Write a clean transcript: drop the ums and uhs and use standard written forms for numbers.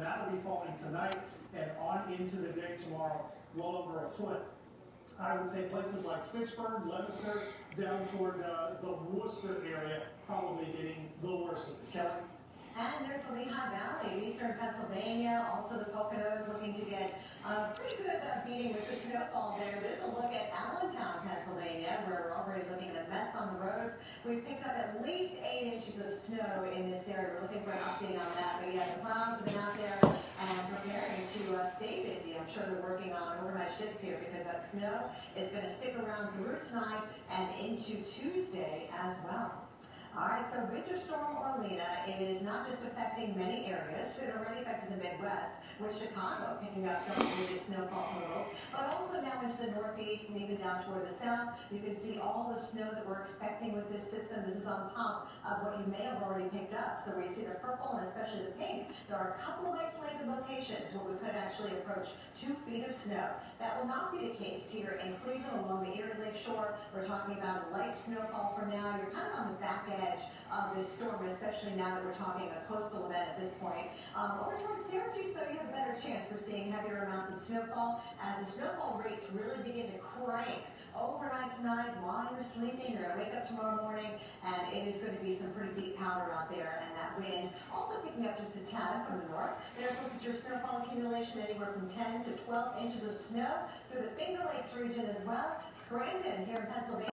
That'll be falling tonight and on into the day tomorrow, well over a foot. I would say places like Fitchburg, Leominster, down toward the Worcester area, probably getting the worst of it. Kelly? And there's the Lehigh Valley, eastern Pennsylvania, also the Poconos looking to get a pretty good beating with the snowfall there. There's a look at Allentown, Pennsylvania, where we're already looking at a mess on the roads. We've picked up at least 8 inches of snow in this area. We're looking for an update on that. But yeah, the plows have been out there and preparing to stay busy. I'm sure they're working on overnight shifts here because that snow is going to stick around through tonight and into Tuesday as well. All right, so Winter Storm Orlena, it is not just affecting many areas. It already affected the Midwest, with Chicago picking up double-digit snowfall totals, but also now into the Northeast and even down toward the South. You can see all the snow that we're expecting with this system. This is on top of what you may have already picked up. So we see the purple and especially the pink. There are a couple of isolated locations where we could actually approach 2 feet of snow. That will not be the case here in Cleveland along the Erie Lake shore. We're talking about light snowfall for now. You're kind of on the back edge of this storm, especially now that we're talking a coastal event at this point. Over towards Syracuse, though, you have a better chance for seeing heavier amounts of snowfall as the snowfall rates really begin to crank overnight tonight while you're sleeping. You're going to wake up tomorrow morning, and it is going to be some pretty deep powder out there, and that wind also picking up just a tad from the north. There's look at your snowfall accumulation anywhere from 10 to 12 inches of snow through the Finger Lakes region as well. Scranton here in Pennsylvania.